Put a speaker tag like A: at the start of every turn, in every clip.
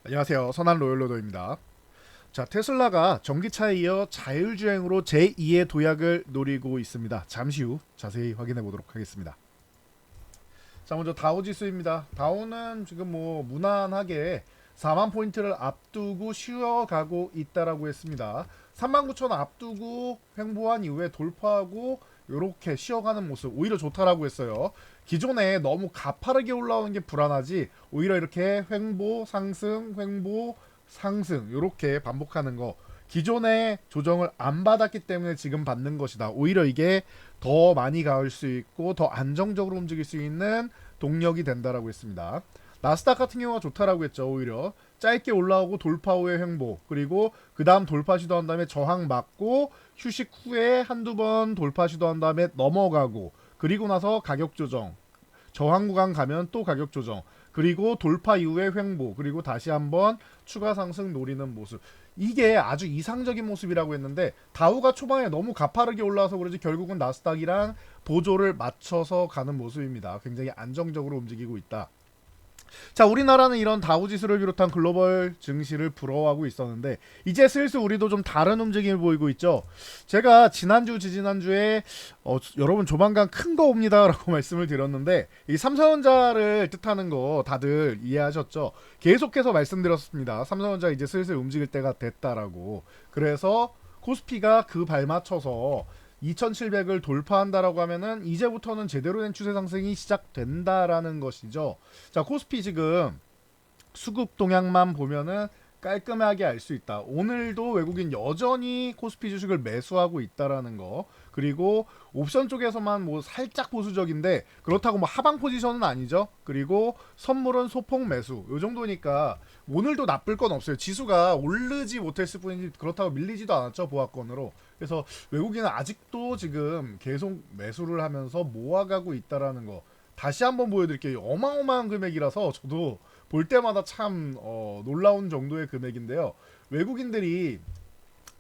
A: 안녕하세요. 선한 로열로더입니다. 자, 테슬라가 전기차에 이어 자율주행으로 제2의 도약을 노리고 있습니다. 잠시 후 자세히 확인해 보도록 하겠습니다. 자, 먼저 다우 지수입니다. 다우는 지금 뭐 무난하게 4만 포인트를 앞두고 쉬어가고 있다라고 했습니다. 39,000 앞두고 횡보한 이후에 돌파하고 이렇게 쉬어가는 모습 오히려 좋다라고 했어요. 기존에 너무 가파르게 올라오는 게 불안하지 오히려 이렇게 횡보 상승 횡보 상승 이렇게 반복하는 거 기존에 조정을 안 받았기 때문에 지금 받는 것이다. 오히려 이게 더 많이 갈 수 있고 더 안정적으로 움직일 수 있는 동력이 된다라고 했습니다. 나스닥 같은 경우가 좋다라고 했죠. 오히려 짧게 올라오고 돌파 후에 횡보 그리고 그 다음 돌파 시도한 다음에 저항 맞고 휴식 후에 한두 번 돌파 시도한 다음에 넘어가고 그리고 나서 가격 조정 저항 구간 가면 또 가격 조정 그리고 돌파 이후에 횡보 그리고 다시 한번 추가 상승 노리는 모습 이게 아주 이상적인 모습이라고 했는데 다우가 초반에 너무 가파르게 올라와서 그러지 결국은 나스닥이랑 보조를 맞춰서 가는 모습입니다. 굉장히 안정적으로 움직이고 있다. 자, 우리나라는 이런 다우지수를 비롯한 글로벌 증시를 부러워하고 있었는데 이제 슬슬 우리도 좀 다른 움직임을 보이고 있죠. 제가 지난주 지지난주에 여러분 조만간 큰 거 옵니다라고 말씀을 드렸는데 이 삼성전자를 뜻하는 거 다들 이해하셨죠? 계속해서 말씀드렸습니다. 삼성전자 이제 슬슬 움직일 때가 됐다라고. 그래서 코스피가 그 발맞춰서 2700을 돌파한다라고 하면은 이제부터는 제대로 된 추세 상승이 시작된다라는 것이죠. 자, 코스피 지금 수급 동향만 보면은 깔끔하게 알 수 있다. 오늘도 외국인 여전히 코스피 주식을 매수하고 있다라는 거. 그리고 옵션 쪽에서만 뭐 살짝 보수적인데 그렇다고 뭐 하방 포지션은 아니죠. 그리고 선물은 소폭 매수. 요 정도니까 오늘도 나쁠 건 없어요. 지수가 오르지 못했을 뿐이지 그렇다고 밀리지도 않았죠. 보합권으로. 그래서 외국인은 아직도 지금 계속 매수를 하면서 모아가고 있다라는 거. 다시 한번 보여드릴게요. 어마어마한 금액이라서 저도 볼 때마다 참 놀라운 정도의 금액인데요. 외국인들이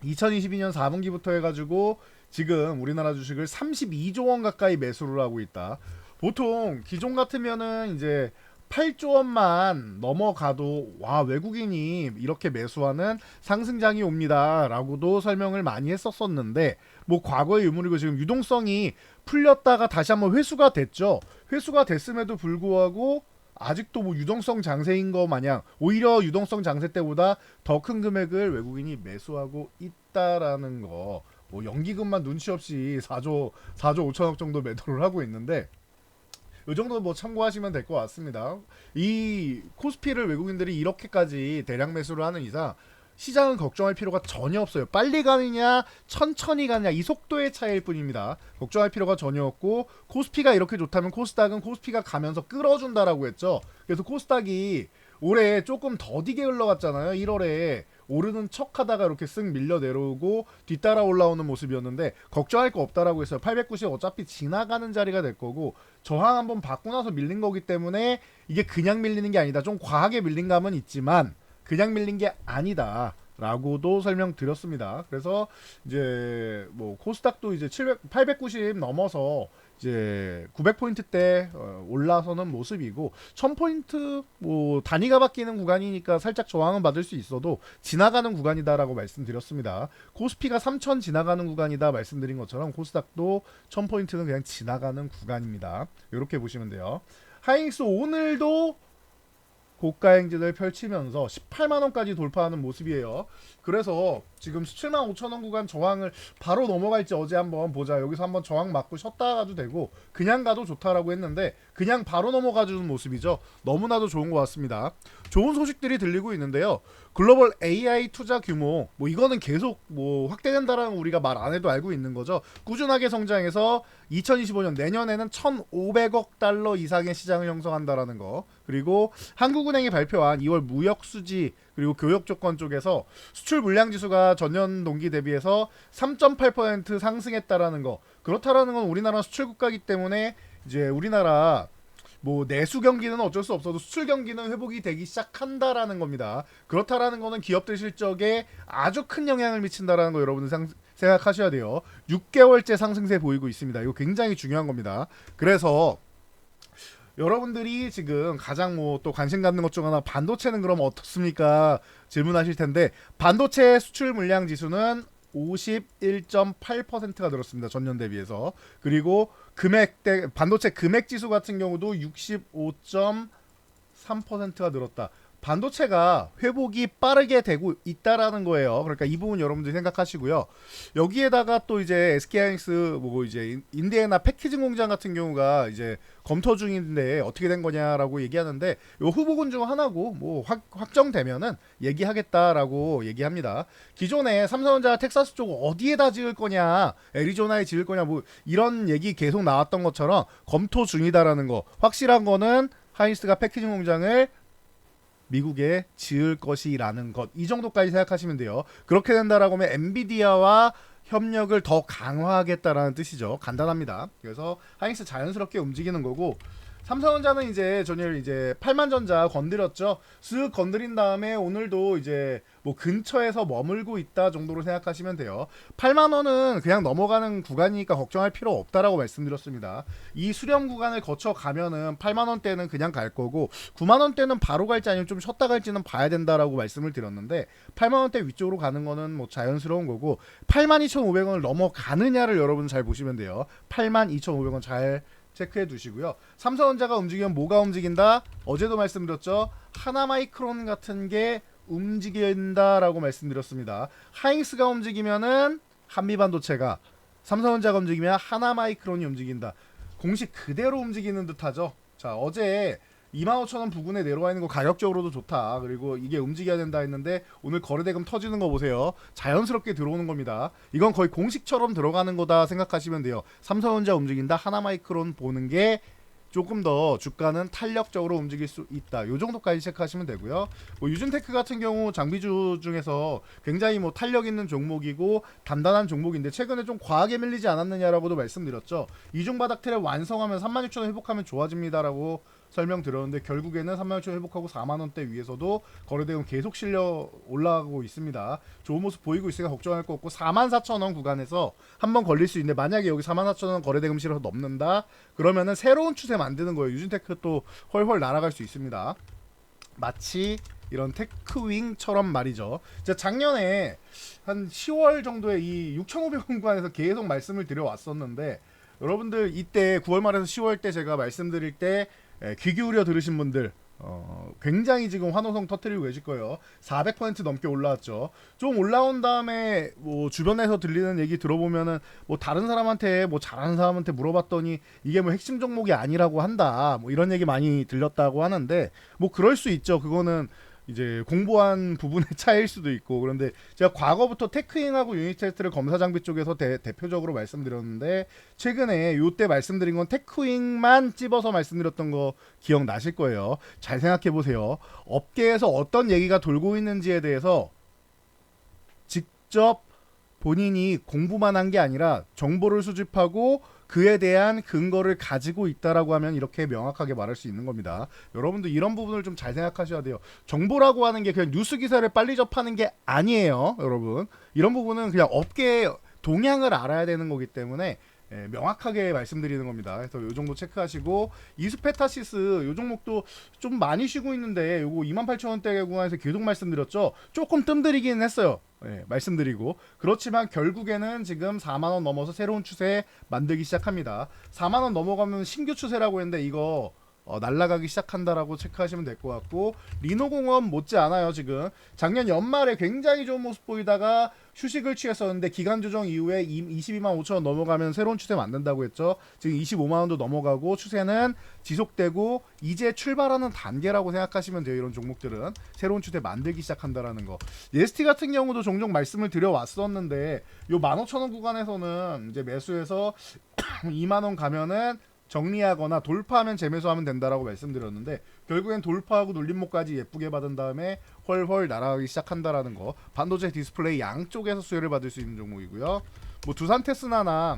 A: 2022년 4분기부터 해가지고 지금 우리나라 주식을 32조 원 가까이 매수를 하고 있다. 보통 기존 같으면은 이제 8조 원만 넘어가도 와 외국인이 이렇게 매수하는 상승장이 옵니다라고도 설명을 많이 했었었는데 뭐 과거의 유물이고 지금 유동성이 풀렸다가 다시 한번 회수가 됐죠. 회수가 됐음에도 불구하고 아직도 뭐 유동성 장세인 거 마냥 오히려 유동성 장세 때보다 더 큰 금액을 외국인이 매수하고 있다라는 거. 뭐 연기금만 눈치 없이 4조 5천억 정도 매도를 하고 있는데 이 정도 뭐 참고하시면 될 것 같습니다. 이 코스피를 외국인들이 이렇게까지 대량 매수를 하는 이상 시장은 걱정할 필요가 전혀 없어요. 빨리 가느냐 천천히 가느냐 이 속도의 차이일 뿐입니다. 걱정할 필요가 전혀 없고 코스피가 이렇게 좋다면 코스닥은 코스피가 가면서 끌어준다라고 했죠. 그래서 코스닥이 올해 조금 더디게 흘러갔잖아요. 1월에 오르는 척 하다가 이렇게 쓱 밀려 내려오고 뒤따라 올라오는 모습이었는데 걱정할 거 없다라고 했어요. 890 어차피 지나가는 자리가 될 거고 저항 한번 받고 나서 밀린 거기 때문에 이게 그냥 밀리는 게 아니다. 좀 과하게 밀린 감은 있지만 그냥 밀린 게 아니다. 라고도 설명드렸습니다. 그래서 이제 뭐 코스닥도 이제 890 넘어서 이제 900포인트대 올라서는 모습이고 1000포인트 뭐 단위가 바뀌는 구간이니까 살짝 저항은 받을 수 있어도 지나가는 구간이다라고 말씀드렸습니다. 코스피가 3000 지나가는 구간이다 말씀드린 것처럼 코스닥도 1000포인트는 그냥 지나가는 구간입니다. 이렇게 보시면 돼요. 하이닉스 오늘도 고가 행진을 펼치면서 18만원까지 돌파하는 모습이에요. 그래서 지금 17만 5천원 구간 저항을 바로 넘어갈지 어제 한번 보자. 여기서 한번 저항 맞고 쉬었다 가도 되고 그냥 가도 좋다라고 했는데 그냥 바로 넘어가주는 모습이죠. 너무나도 좋은 것 같습니다. 좋은 소식들이 들리고 있는데요. 글로벌 AI 투자 규모 뭐 이거는 계속 뭐 확대된다라는 우리가 말 안 해도 알고 있는 거죠. 꾸준하게 성장해서 2025년 내년에는 1,500억 달러 이상의 시장을 형성한다라는 거. 그리고 한국은행이 발표한 2월 무역 수지 그리고 교역 조건 쪽에서 수출 물량 지수가 전년 동기 대비해서 3.8% 상승했다라는 거. 그렇다라는 건 우리나라 수출 국가이기 때문에 이제 우리나라 뭐 내수 경기는 어쩔 수 없어도 수출 경기는 회복이 되기 시작한다라는 겁니다. 그렇다라는 거는 기업들 실적에 아주 큰 영향을 미친다라는 거 여러분들 생각하셔야 돼요. 6개월째 상승세 보이고 있습니다. 이거 굉장히 중요한 겁니다. 그래서 여러분들이 지금 가장 뭐 또 관심 갖는 것 중 하나 반도체는 그럼 어떻습니까? 질문하실 텐데 반도체 수출 물량 지수는 51.8%가 늘었습니다. 전년 대비해서. 그리고 반도체 금액 지수 같은 경우도 65.3%가 늘었다. 반도체가 회복이 빠르게 되고 있다라는 거예요. 그러니까 이 부분 여러분들이 생각하시고요. 여기에다가 또 이제 SK하이닉스 뭐 이제 인디애나 패키징 공장 같은 경우가 이제 검토 중인데 어떻게 된 거냐라고 얘기하는데 요 후보군 중 하나고 뭐 확정되면은 얘기하겠다라고 얘기합니다. 기존에 삼성전자 텍사스 쪽 어디에다 지을 거냐, 애리조나에 지을 거냐 뭐 이런 얘기 계속 나왔던 것처럼 검토 중이다라는 거. 확실한 거는 하이닉스가 패키징 공장을 미국에 지을 것이라는 것, 이 정도까지 생각하시면 돼요. 그렇게 된다라고 하면 엔비디아와 협력을 더 강화하겠다라는 뜻이죠. 간단합니다. 그래서 하이닉스 자연스럽게 움직이는 거고, 삼성전자는 이제 전일 이제 8만전자 건드렸죠. 쓱 건드린 다음에 오늘도 이제 뭐 근처에서 머물고 있다 정도로 생각하시면 돼요. 8만원은 그냥 넘어가는 구간이니까 걱정할 필요 없다라고 말씀드렸습니다. 이 수렴 구간을 거쳐 가면은 8만원대는 그냥 갈 거고 9만원대는 바로 갈지 아니면 좀 쉬었다 갈지는 봐야 된다라고 말씀을 드렸는데 8만원대 위쪽으로 가는 거는 뭐 자연스러운 거고 82,500원을 넘어가느냐를 여러분 잘 보시면 돼요. 82,500원 잘 체크해 두시고요. 삼성전자가 움직이면 뭐가 움직인다? 어제도 말씀드렸죠. 하나마이크론 같은 게 움직인다라고 말씀드렸습니다. 하이닉스가 움직이면은 한미반도체가, 삼성전자가 움직이면 하나마이크론이 움직인다. 공식 그대로 움직이는 듯하죠. 자, 어제 25,000원 부근에 내려와 있는 거 가격적으로도 좋다. 그리고 이게 움직여야 된다 했는데 오늘 거래대금 터지는 거 보세요. 자연스럽게 들어오는 겁니다. 이건 거의 공식처럼 들어가는 거다 생각하시면 돼요. 삼성전자 움직인다, 하나마이크론 보는 게 조금 더 주가는 탄력적으로 움직일 수 있다. 요 정도까지 체크하시면 되고요. 뭐 유준테크 같은 경우 장비주 중에서 굉장히 뭐 탄력 있는 종목이고 단단한 종목인데 최근에 좀 과하게 밀리지 않았느냐라고도 말씀드렸죠. 이중 바닥 트랩 완성하면 36,000원 회복하면 좋아집니다라고 설명드렸는데 결국에는 36,000원 회복하고 4만원대 위에서도 거래대금 계속 실려 올라가고 있습니다. 좋은 모습 보이고 있으니까 걱정할 거 없고 44,000원 구간에서 한번 걸릴 수 있는데 만약에 여기 44,000원 거래대금 실어서 넘는다 그러면은 새로운 추세 만드는 거예요. 유진테크 또 훨훨 날아갈 수 있습니다. 마치 이런 테크윙처럼 말이죠. 제가 작년에 한 10월 정도에 이 6,500원 구간에서 계속 말씀을 드려왔었는데 여러분들 이때 9월 말에서 10월 때 제가 말씀드릴 때 귀 기울여 들으신 분들 굉장히 지금 환호성 터트리고 계실 거예요. 400% 넘게 올라왔죠. 좀 올라온 다음에 뭐 주변에서 들리는 얘기 들어보면은 뭐 다른 사람한테 뭐 잘하는 사람한테 물어봤더니 이게 뭐 핵심 종목이 아니라고 한다. 뭐 이런 얘기 많이 들렸다고 하는데 뭐 그럴 수 있죠. 그거는 이제 공부한 부분의 차이일 수도 있고. 그런데 제가 과거부터 테크잉하고 유닛 테스트를 검사 장비 쪽에서 대표적으로 말씀드렸는데 최근에 요때 말씀드린 건 테크잉만 찝어서 말씀드렸던 거 기억나실 거예요. 잘 생각해 보세요. 업계에서 어떤 얘기가 돌고 있는지에 대해서 직접 본인이 공부만 한 게 아니라 정보를 수집하고 그에 대한 근거를 가지고 있다라고 하면 이렇게 명확하게 말할 수 있는 겁니다. 여러분도 이런 부분을 좀 잘 생각하셔야 돼요. 정보라고 하는 게 그냥 뉴스 기사를 빨리 접하는 게 아니에요, 여러분. 이런 부분은 그냥 업계의 동향을 알아야 되는 거기 때문에 명확하게 말씀드리는 겁니다. 그래서 요 정도 체크하시고 이스페타시스 요 종목도 좀 많이 쉬고 있는데 요거 28,000원대 구간에서 계속 말씀드렸죠. 조금 뜸들이긴 했어요. 말씀드리고 그렇지만 결국에는 지금 4만원 넘어서 새로운 추세 만들기 시작합니다. 4만원 넘어가면 신규 추세라고 했는데 이거 날아가기 시작한다라고 체크하시면 될 것 같고 리노공업 못지않아요. 지금 작년 연말에 굉장히 좋은 모습 보이다가 휴식을 취했었는데 기간 조정 이후에 22만 5천원 넘어가면 새로운 추세 만든다고 했죠. 지금 25만원도 넘어가고 추세는 지속되고 이제 출발하는 단계라고 생각하시면 돼요. 이런 종목들은 새로운 추세 만들기 시작한다라는 거. 예스티 같은 경우도 종종 말씀을 드려왔었는데 요 15,000원 구간에서는 이제 매수해서 2만원 가면은 정리하거나 돌파하면 재매수하면 된다라고 말씀드렸는데 결국엔 돌파하고 눌림목까지 예쁘게 받은 다음에 훨훨 날아가기 시작한다라는 거. 반도체 디스플레이 양쪽에서 수혜를 받을 수 있는 종목이고요. 뭐 두산테스나나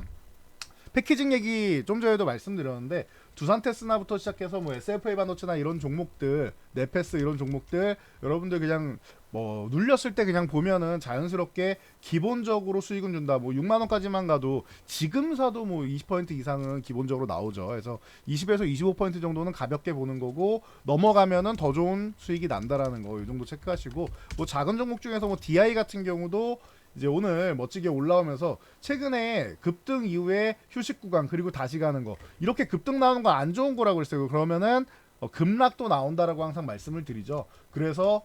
A: 패키징 얘기 좀 전에도 말씀드렸는데 두산 테스나부터 시작해서 뭐 SFA 반도체나 이런 종목들, 네페스 이런 종목들 여러분들 그냥 뭐 눌렸을 때 그냥 보면은 자연스럽게 기본적으로 수익은 준다. 뭐 6만 원까지만 가도 지금 사도 뭐 20% 이상은 기본적으로 나오죠. 그래서 20에서 25% 정도는 가볍게 보는 거고 넘어가면은 더 좋은 수익이 난다라는 거 이 정도 체크하시고 뭐 작은 종목 중에서 뭐 DI 같은 경우도 이제 오늘 멋지게 올라오면서 최근에 급등 이후에 휴식 구간 그리고 다시 가는 거 이렇게 급등 나오는 거 안 좋은 거라고 그랬어요. 그러면은 급락도 나온다라고 항상 말씀을 드리죠. 그래서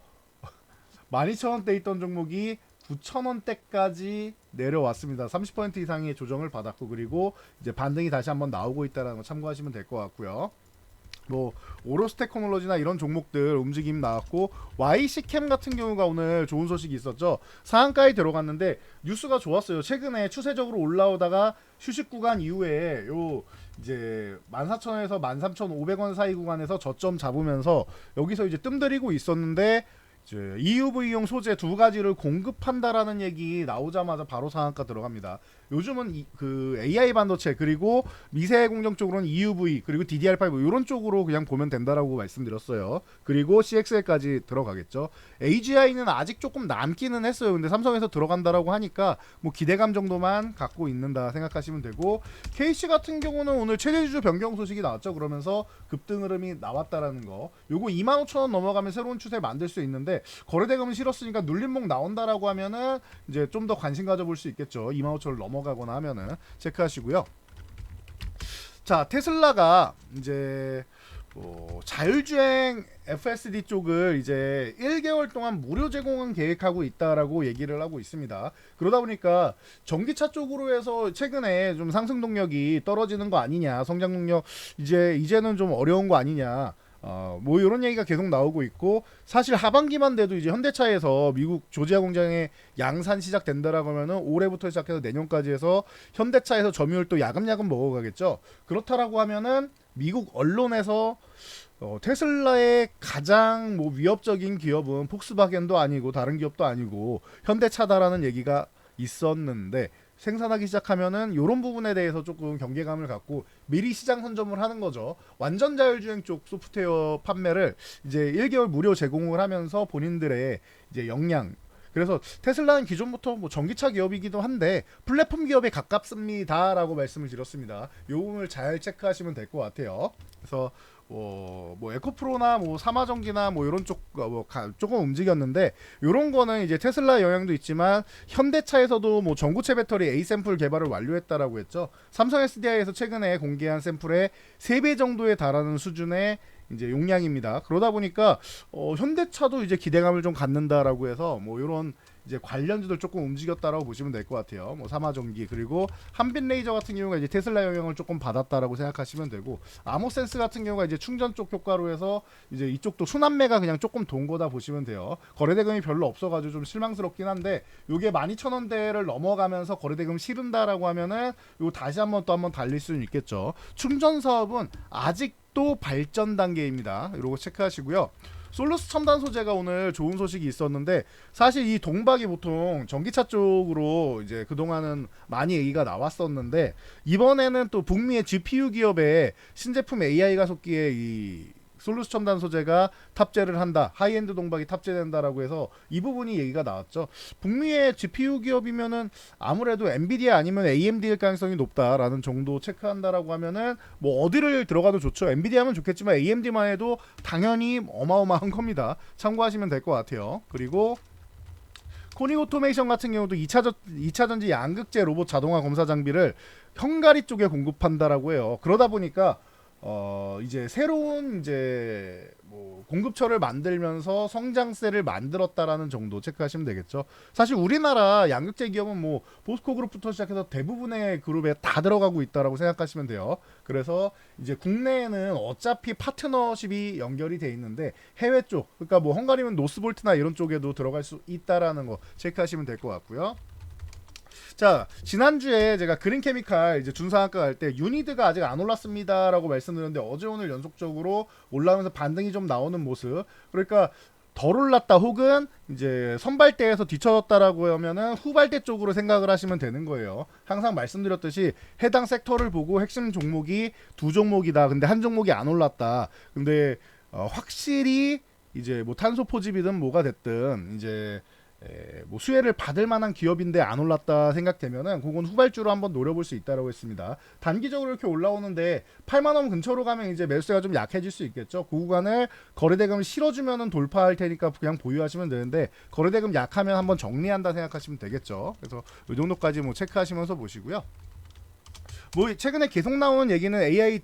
A: 12,000원대 있던 종목이 9,000원대까지 내려왔습니다. 30% 이상의 조정을 받았고 그리고 이제 반등이 다시 한번 나오고 있다는 거 참고하시면 될 것 같고요. 뭐 오로스 테크놀로지나 이런 종목들 움직임 나왔고 YC캠 같은 경우가 오늘 좋은 소식이 있었죠. 상한가에 들어갔는데 뉴스가 좋았어요. 최근에 추세적으로 올라오다가 휴식 구간 이후에 요 이제 14,000원에서 13,500원 사이 구간에서 저점 잡으면서 여기서 이제 뜸들이고 있었는데 이제 EUV용 소재 두 가지를 공급한다라는 얘기 나오자마자 바로 상한가 들어갑니다. 요즘은 그 AI 반도체 그리고 미세 공정 쪽으로는 EUV 그리고 DDR5 이런 쪽으로 그냥 보면 된다라고 말씀드렸어요. 그리고 CXL까지 들어가겠죠. AGI는 아직 조금 남기는 했어요. 근데 삼성에서 들어간다라고 하니까 뭐 기대감 정도만 갖고 있는다 생각하시면 되고 KC 같은 경우는 오늘 최대주주 변경 소식이 나왔죠. 그러면서 급등 흐름이 나왔다라는 거. 요거 25,000원 넘어가면 새로운 추세 만들 수 있는데 거래대금은 실었으니까 눌림목 나온다라고 하면은 이제 좀 더 관심 가져볼 수 있겠죠. 25,000원 넘어가거나 하면은 체크하시고요. 자, 테슬라가 이제 자율주행 FSD 쪽을 이제 1개월 동안 무료 제공은 계획하고 있다라고 얘기를 하고 있습니다. 그러다 보니까 전기차 쪽으로 해서 최근에 좀 상승 동력이 떨어지는 거 아니냐, 성장 동력 이제는 좀 어려운 거 아니냐. 뭐 이런 얘기가 계속 나오고 있고 사실 하반기만 돼도 이제 현대차에서 미국 조지아 공장에 양산 시작된다라고 하면은 올해부터 시작해서 내년까지 해서 현대차에서 점유율 또 야금야금 먹어가겠죠. 그렇다라고 하면은 미국 언론에서 테슬라의 가장 뭐 위협적인 기업은 폭스바겐도 아니고 다른 기업도 아니고 현대차다라는 얘기가 있었는데 생산하기 시작하면은 이런 부분에 대해서 조금 경계감을 갖고 미리 시장 선점을 하는 거죠. 완전 자율주행 쪽 소프트웨어 판매를 이제 1개월 무료 제공을 하면서 본인들의 이제 역량 그래서 테슬라는 기존부터 뭐 전기차 기업이기도 한데 플랫폼 기업에 가깝습니다라고 말씀을 드렸습니다. 이 부분을 잘 체크하시면 될 것 같아요. 그래서 뭐 에코프로나 뭐 사마전기나 뭐 이런 쪽 조금 움직였는데 이런 거는 이제 테슬라 영향도 있지만 현대차에서도 뭐 전구체 배터리 A 샘플 개발을 완료했다라고 했죠. 삼성 SDI에서 최근에 공개한 샘플의 3배 정도에 달하는 수준의 이제 용량입니다. 그러다 보니까 현대차도 이제 기대감을 좀 갖는다라고 해서 뭐 이런 이제 관련주들 조금 움직였다라고 보시면 될 것 같아요. 뭐 사마전기 그리고 한빛레이저 같은 경우가 이제 테슬라 영향을 조금 받았다라고 생각하시면 되고 아모센스 같은 경우가 이제 충전 쪽 효과로 해서 이제 이쪽도 순환매가 그냥 조금 돈 거다 보시면 돼요. 거래대금이 별로 없어가지고 좀 실망스럽긴 한데 요게 12,000원대를 넘어가면서 거래대금 실은다라고 하면은 요 다시 한번 달릴 수는 있겠죠. 충전 사업은 아직도 발전 단계입니다. 이러고 체크하시고요. 솔루스 첨단 소재가 오늘 좋은 소식이 있었는데 사실 이 동박이 보통 전기차 쪽으로 이제 그동안은 많이 얘기가 나왔었는데 이번에는 또 북미의 GPU 기업의 신제품 AI 가속기에 이 솔루스 첨단 소재가 탑재를 한다. 하이엔드 동박이 탑재된다라고 해서 이 부분이 얘기가 나왔죠. 북미의 GPU 기업이면은 아무래도 엔비디아 아니면 AMD일 가능성이 높다라는 정도 체크한다라고 하면은 뭐 어디를 들어가도 좋죠. 엔비디아면 좋겠지만 AMD만 해도 당연히 어마어마한 겁니다. 참고하시면 될 것 같아요. 그리고 코닉 오토메이션 같은 경우도 2차 전지 양극재 로봇 자동화 검사 장비를 헝가리 쪽에 공급한다라고 해요. 그러다 보니까 이제 새로운 이제 뭐 공급처를 만들면서 성장세를 만들었다라는 정도 체크하시면 되겠죠. 사실 우리나라 양극재 기업은 뭐 보스코 그룹부터 시작해서 대부분의 그룹에 다 들어가고 있다라고 생각하시면 돼요. 그래서 이제 국내에는 어차피 파트너십이 연결이 돼 있는데 해외 쪽, 그러니까 뭐 헝가리면 노스볼트나 이런 쪽에도 들어갈 수 있다라는 거 체크하시면 될 것 같고요. 자, 지난주에 제가 그린케미칼 이제 준상한가 갈 때 유니드가 아직 안 올랐습니다라고 말씀드렸는데 어제 오늘 연속적으로 올라오면서 반등이 좀 나오는 모습. 그러니까 덜 올랐다 혹은 이제 선발대에서 뒤쳐졌다라고 하면은 후발대 쪽으로 생각을 하시면 되는 거예요. 항상 말씀드렸듯이 해당 섹터를 보고 핵심 종목이 두 종목이다. 근데 한 종목이 안 올랐다. 근데 확실히 이제 뭐 탄소 포집이든 뭐가 됐든 이제 뭐 수혜를 받을 만한 기업인데 안 올랐다 생각되면은 그건 후발주로 한번 노려볼 수 있다라고 했습니다. 단기적으로 이렇게 올라오는데 8만 원 근처로 가면 이제 매수세가 좀 약해질 수 있겠죠. 그 구간을 거래대금을 실어주면은 돌파할 테니까 그냥 보유하시면 되는데 거래대금 약하면 한번 정리한다 생각하시면 되겠죠. 그래서 이 정도까지 뭐 체크하시면서 보시고요. 뭐 최근에 계속 나오는 얘기는 AI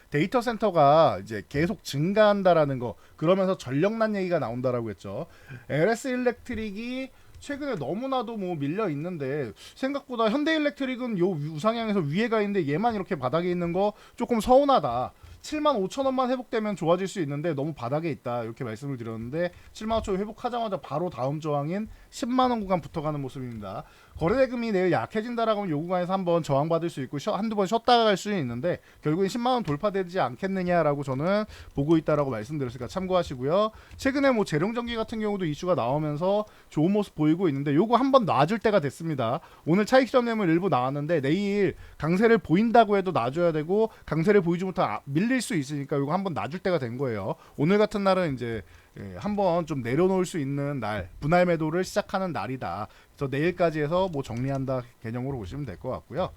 A: 데이터 센터가 이제 계속 증가한다라는 거, 그러면서 전력난 얘기가 나온다라고 했죠. LS 일렉트릭이 최근에 너무나도 뭐 밀려 있는데 생각보다 현대일렉트릭은 요 우상향에서 위에 가 있는데 얘만 이렇게 바닥에 있는 거 조금 서운하다. 7만 5천 원만 회복되면 좋아질 수 있는데 너무 바닥에 있다 이렇게 말씀을 드렸는데 7만 5천 원 회복하자마자 바로 다음 저항인 10만 원 구간 붙어가는 모습입니다. 거래대금이 내일 약해진다라고 하면 요 구간에서 한번 저항받을 수 있고 한두 번 쉬었다가 갈 수는 있는데 결국엔 10만 원 돌파되지 않겠느냐라고 저는 보고 있다라고 말씀드렸으니까 참고하시고요. 최근에 뭐 재룡전기 같은 경우도 이슈가 나오면서 좋은 모습 보이고 있는데 요거 한번 놔줄 때가 됐습니다. 오늘 차익 실현 매물 일부 나왔는데 내일 강세를 보인다고 해도 놔줘야 되고 강세를 보이지 못하면 밀릴 수 있으니까 요거 한번 놔줄 때가 된 거예요. 오늘 같은 날은 이제 한번 좀 내려놓을 수 있는 날, 분할 매도를 시작하는 날이다. 그래서 내일까지 해서 뭐 정리한다 개념으로 보시면 될 것 같고요.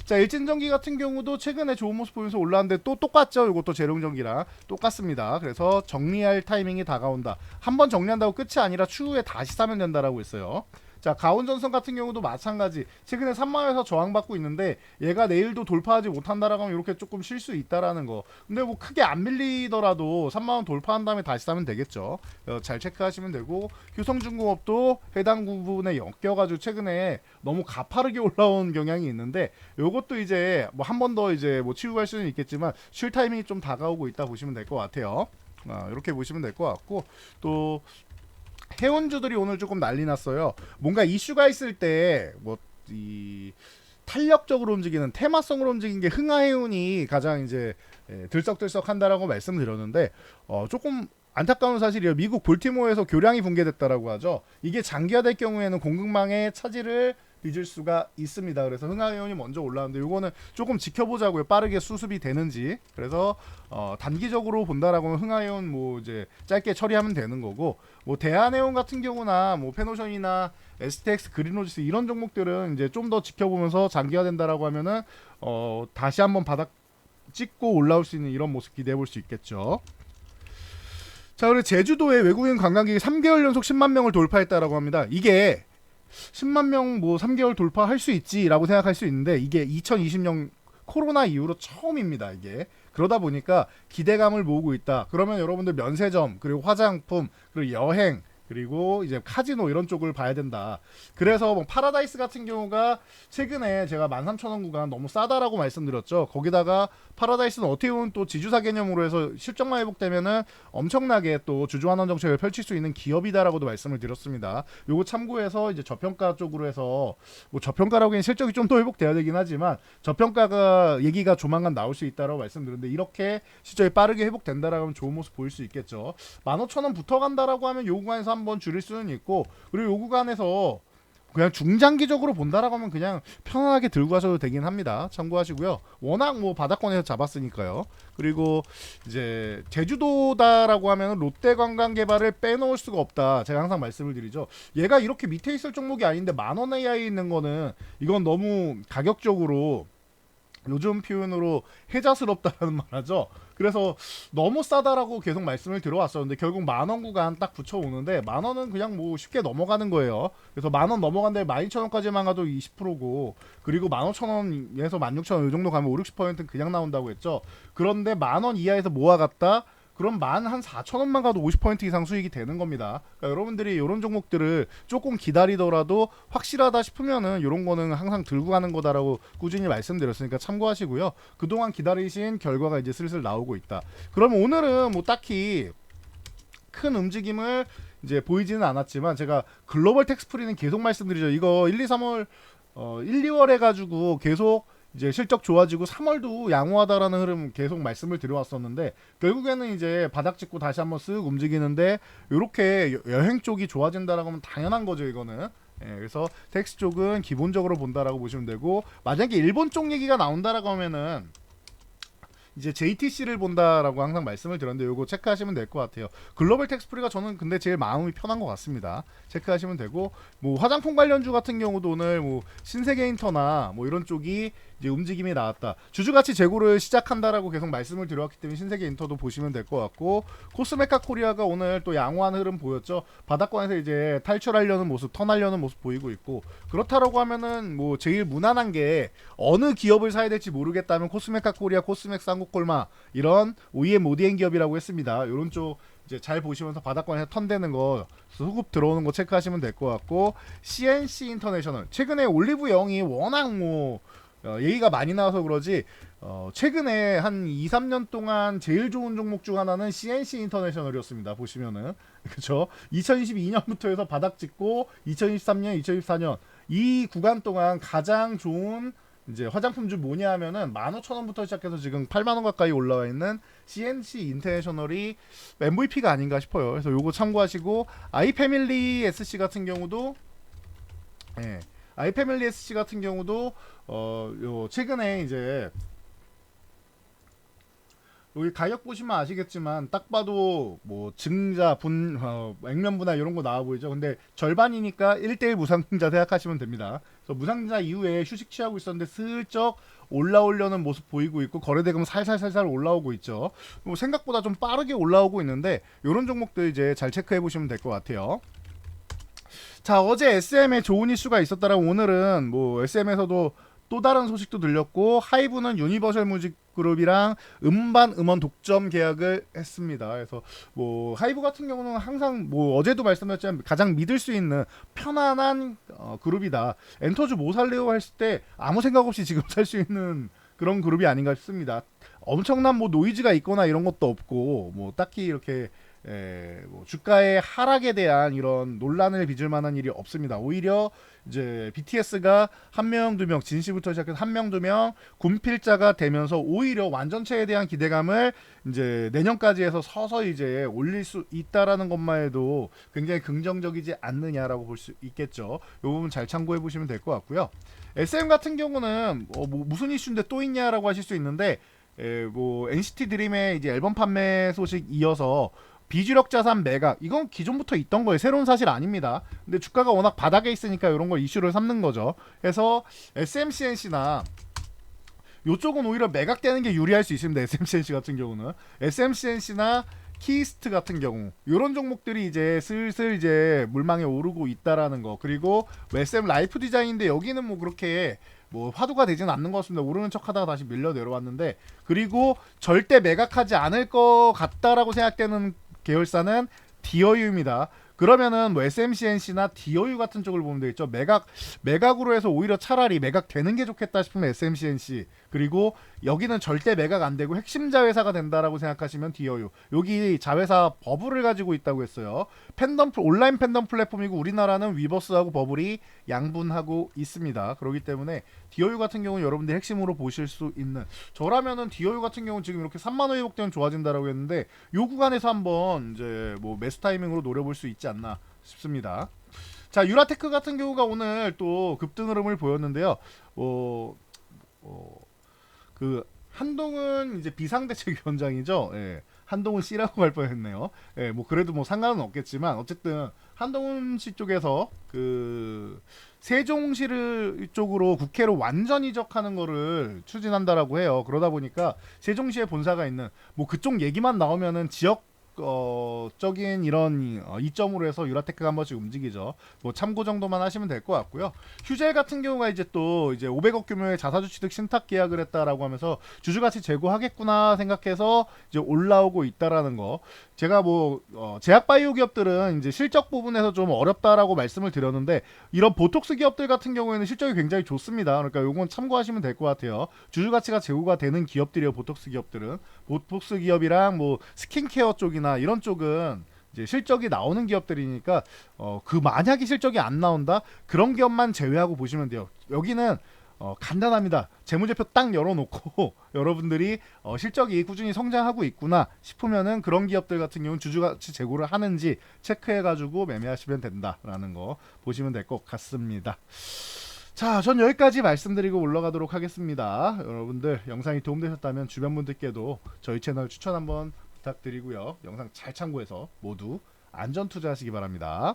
A: 자, 일진전기 같은 경우도 최근에 좋은 모습 보면서 올라왔는데 또 똑같죠. 이것도 재룡전기랑 똑같습니다. 그래서 정리할 타이밍이 다가온다. 한번 정리한다고 끝이 아니라 추후에 다시 사면 된다라고 했어요. 자, 가온전선 같은 경우도 마찬가지. 최근에 3만원에서 저항받고 있는데 얘가 내일도 돌파하지 못한다라고 하면 이렇게 조금 쉴 수 있다라는 거. 근데 뭐 크게 안 밀리더라도 3만원 돌파한 다음에 다시 사면 되겠죠. 잘 체크하시면 되고 효성중공업도 해당 부분에 엮여가지고 최근에 너무 가파르게 올라온 경향이 있는데 요것도 이제 뭐 한 번 더 이제 뭐 치고 갈 수는 있겠지만 쉴 타이밍이 좀 다가오고 있다 보시면 될 것 같아요. 이렇게 보시면 될 것 같고 또 해운주들이 오늘 조금 난리 났어요. 뭔가 이슈가 있을 때 뭐 이 탄력적으로 움직이는 테마성으로 움직이는 게 흥하해운이 가장 이제 들썩들썩 한다라고 말씀드렸는데 조금 안타까운 사실이에요. 미국 볼티모어에서 교량이 붕괴됐다라고 하죠. 이게 장기화될 경우에는 공급망의 차질을 빚을 수가 있습니다. 그래서 흥하해운이 먼저 올라왔는데 이거는 조금 지켜보자고요. 빠르게 수습이 되는지. 그래서 단기적으로 본다라고 하면 흥하해운 뭐 이제 짧게 처리하면 되는 거고, 뭐 대한해운 같은 경우나 뭐 페노션이나 STX, 그린로지스 이런 종목들은 이제 좀 더 지켜보면서 장기화된다라고 하면은 다시 한번 바닥 찍고 올라올 수 있는 이런 모습 기대해 볼 수 있겠죠. 자, 그리고 제주도에 외국인 관광객이 3개월 연속 10만 명을 돌파했다라고 합니다. 이게 10만 명 뭐 3개월 돌파할 수 있지라고 생각할 수 있는데 이게 2020년 코로나 이후로 처음입니다. 이게 그러다 보니까 기대감을 모으고 있다. 그러면 여러분들 면세점 그리고 화장품 그리고 여행 그리고 이제 카지노 이런 쪽을 봐야 된다. 그래서 뭐 파라다이스 같은 경우가 최근에 제가 13,000원 구간 너무 싸다라고 말씀드렸죠. 거기다가 파라다이스는 어떻게 보면 또 지주사 개념으로 해서 실적만 회복되면은 엄청나게 또 주주환원 정책을 펼칠 수 있는 기업이다라고도 말씀을 드렸습니다. 요거 참고해서 이제 저평가 쪽으로 해서 뭐 저평가라고 하기엔 실적이 좀 더 회복돼야 되긴 하지만 저평가가 얘기가 조만간 나올 수 있다라고 말씀드렸는데 이렇게 실적이 빠르게 회복된다라고 하면 좋은 모습 보일 수 있겠죠. 15,000원 붙어간다라고 하면 요 구간에서 한번 줄일 수는 있고, 그리고 요 구간에서 그냥 중장기적으로 본다라고 하면 그냥 편안하게 들고 가셔도 되긴 합니다. 참고하시고요. 워낙 뭐 바닥권에서 잡았으니까요. 그리고 이제 제주도다라고 하면 롯데관광개발을 빼놓을 수가 없다. 제가 항상 말씀을 드리죠. 얘가 이렇게 밑에 있을 종목이 아닌데 10,000원 AI에 있는 거는 이건 너무 가격적으로 요즘 표현으로 해자스럽다는 말하죠. 그래서 너무 싸다라고 계속 말씀을 들어왔었는데 결국 10,000원 구간 딱 붙여오는데 10,000원은 그냥 뭐 쉽게 넘어가는 거예요. 그래서 10,000원 넘어간데 12,000원까지만 가도 20%고 그리고 15,000원에서 16,000원 이 정도 가면 5, 60%는 그냥 나온다고 했죠. 그런데 10,000원 이하에서 모아갔다? 그럼 만 한 4,000원만 가도 50% 이상 수익이 되는 겁니다. 그러니까 여러분들이 이런 종목들을 조금 기다리더라도 확실하다 싶으면은 이런 거는 항상 들고 가는 거다라고 꾸준히 말씀드렸으니까 참고하시고요. 그동안 기다리신 결과가 이제 슬슬 나오고 있다. 그럼 오늘은 뭐 딱히 큰 움직임을 이제 보이지는 않았지만 제가 글로벌 텍스프리는 계속 말씀드리죠. 이거 1, 2, 3월 1, 2월 해가지고 계속 이제 실적 좋아지고 3월도 양호하다라는 흐름 계속 말씀을 드려왔었는데 결국에는 이제 바닥 찍고 다시 한번 쓱 움직이는데 이렇게 여행 쪽이 좋아진다라고 하면 당연한 거죠 이거는. 예, 그래서 텍스 쪽은 기본적으로 본다라고 보시면 되고 만약에 일본 쪽 얘기가 나온다라고 하면은 이제 JTC를 본다라고 항상 말씀을 드렸는데 요거 체크하시면 될 것 같아요. 글로벌 텍스프리가 저는 근데 제일 마음이 편한 것 같습니다. 체크하시면 되고 뭐 화장품 관련주 같은 경우도 오늘 뭐 신세계인터나 뭐 이런 쪽이 이제 움직임이 나왔다. 주주가치 재고를 시작한다라고 계속 말씀을 드렸기 때문에 신세계인터도 보시면 될 것 같고 코스메카 코리아가 오늘 또 양호한 흐름 보였죠. 바닥권에서 이제 탈출하려는 모습, 턴하려는 모습 보이고 있고 그렇다라고 하면은 뭐 제일 무난한 게 어느 기업을 사야 될지 모르겠다면 코스메카 코리아, 코스맥스 한국콜마 이런 OEM ODM 기업이라고 했습니다. 이런 쪽 이제 잘 보시면서 바닥권에서 턴되는 거 수급 들어오는 거 체크하시면 될 것 같고 CNC 인터내셔널 최근에 올리브 영이 워낙 뭐 얘기가 많이 나와서 그러지 최근에 한 2, 3년 동안 제일 좋은 종목 중 하나는 CNC 인터내셔널이었습니다. 보시면은 그렇죠. 2022년부터 해서 바닥 찍고 2023년, 2024년 이 구간 동안 가장 좋은 이제 화장품주 뭐냐 하면은 15,000원부터 시작해서 지금 8만원 가까이 올라와 있는 CNC 인터내셔널이 MVP가 아닌가 싶어요. 그래서 요거 참고하시고 아이패밀리 SC 같은 경우도 예. 아이패밀리 SC 같은 경우도 요 최근에 이제 여기 가격 보시면 아시겠지만 딱 봐도 뭐 증자 액면 분할 이런 거 나와 보이죠. 근데 절반이니까 1대1 무상증자 생각하시면 됩니다. 그래서 무상증자 이후에 휴식 취하고 있었는데 슬쩍 올라오려는 모습 보이고 있고 거래대금 살살살살 올라오고 있죠. 뭐 생각보다 좀 빠르게 올라오고 있는데 이런 종목들 이제 잘 체크해 보시면 될 것 같아요. 자, 어제 SM에 좋은 이슈가 있었다라 오늘은 뭐 SM에서도 또 다른 소식도 들렸고 하이브는 유니버셜 뮤직 그룹이랑 음반 음원 독점 계약을 했습니다. 그래서 뭐 하이브 같은 경우는 항상 뭐 어제도 말씀드렸지만 가장 믿을 수 있는 편안한 그룹이다. 엔터주 뭐 살래요 했을 때 아무 생각 없이 지금 살 수 있는 그런 그룹이 아닌가 싶습니다. 엄청난 뭐 노이즈가 있거나 이런 것도 없고 뭐 딱히 이렇게 뭐 주가의 하락에 대한 이런 논란을 빚을 만한 일이 없습니다. 오히려 이제 BTS가 한 명, 두 명, 진시부터 시작해서 한 명, 두 명 군필자가 되면서 오히려 완전체에 대한 기대감을 이제 내년까지 해서 서서히 이제 올릴 수 있다라는 것만 해도 굉장히 긍정적이지 않느냐라고 볼 수 있겠죠. 이 부분 잘 참고해 보시면 될 것 같고요. SM 같은 경우는 뭐 무슨 이슈인데 또 있냐라고 하실 수 있는데 뭐 NCT 드림의 이제 앨범 판매 소식 이어서 비주력 자산 매각 이건 기존부터 있던 거예요. 새로운 사실 아닙니다. 근데 주가가 워낙 바닥에 있으니까 이런 걸 이슈를 삼는 거죠. 그래서 SMCNC나 요쪽은 오히려 매각되는 게 유리할 수 있습니다. SMCNC 같은 경우는 SMCNC나 키스트 같은 경우 이런 종목들이 이제 슬슬 이제 물망에 오르고 있다라는 거. 그리고 SM 라이프 디자인인데 여기는 뭐 그렇게 뭐 화두가 되지는 않는 것 같습니다. 오르는 척하다가 다시 밀려 내려왔는데 그리고 절대 매각하지 않을 것 같다라고 생각되는 계열사는 디어유입니다. 그러면은 뭐 SMCNC나 디어유 같은 쪽을 보면 되겠죠. 매각으로 해서 오히려 차라리 매각되는 게 좋겠다 싶으면 SMCNC 그리고 여기는 절대 매각 안 되고 핵심 자회사가 된다라고 생각하시면 디어유. 여기 자회사 버블을 가지고 있다고 했어요. 온라인 팬덤 플랫폼이고 우리나라는 위버스하고 버블이 양분하고 있습니다. 그렇기 때문에 디어유 같은 경우는 여러분들 핵심으로 보실 수 있는 저라면은 디어유 같은 경우는 지금 이렇게 3만원 회복되면 좋아진다라고 했는데 요 구간에서 한번 이제 뭐 매수 타이밍으로 노려볼 수 있지 않나 싶습니다. 자, 유라테크 같은 경우가 오늘 또 급등 흐름을 보였는데요. 그 한동훈 이제 비상대책위원장이죠. 예. 한동훈 씨라고 할 뻔했네요. 예, 뭐 그래도 뭐 상관은 없겠지만 어쨌든 한동훈 씨 쪽에서 그 세종시를 쪽으로 국회로 완전 이적하는 거를 추진한다라고 해요. 그러다 보니까 세종시에 본사가 있는 뭐 그쪽 얘기만 나오면은 지역 적인 이런 이점으로 해서 유라테크가 한 번씩 움직이죠. 뭐 참고 정도만 하시면 될 것 같고요. 휴젤 같은 경우가 이제 또 이제 500억 규모의 자사주 취득 신탁 계약을 했다라고 하면서 주주가치 제고하겠구나 생각해서 이제 올라오고 있다라는 거. 제가 뭐 제약바이오 기업들은 이제 실적 부분에서 좀 어렵다라고 말씀을 드렸는데 이런 보톡스 기업들 같은 경우에는 실적이 굉장히 좋습니다. 그러니까 요건 참고하시면 될 것 같아요. 주주가치가 제고가 되는 기업들이요. 보톡스 기업들은 보톡스 기업이랑 뭐 스킨케어 쪽이나 이런 쪽은 이제 실적이 나오는 기업들이니까 그 만약에 실적이 안 나온다 그런 기업만 제외하고 보시면 돼요. 여기는 간단합니다. 재무제표 딱 열어놓고 여러분들이 실적이 꾸준히 성장하고 있구나 싶으면은 그런 기업들 같은 경우는 주주가치 재고를 하는지 체크해가지고 매매하시면 된다라는 거 보시면 될 것 같습니다. 자, 전 여기까지 말씀드리고 올라가도록 하겠습니다. 여러분들 영상이 도움되셨다면 주변 분들께도 저희 채널 추천 한번 부탁드리고요. 영상 잘 참고해서 모두 안전 투자하시기 바랍니다.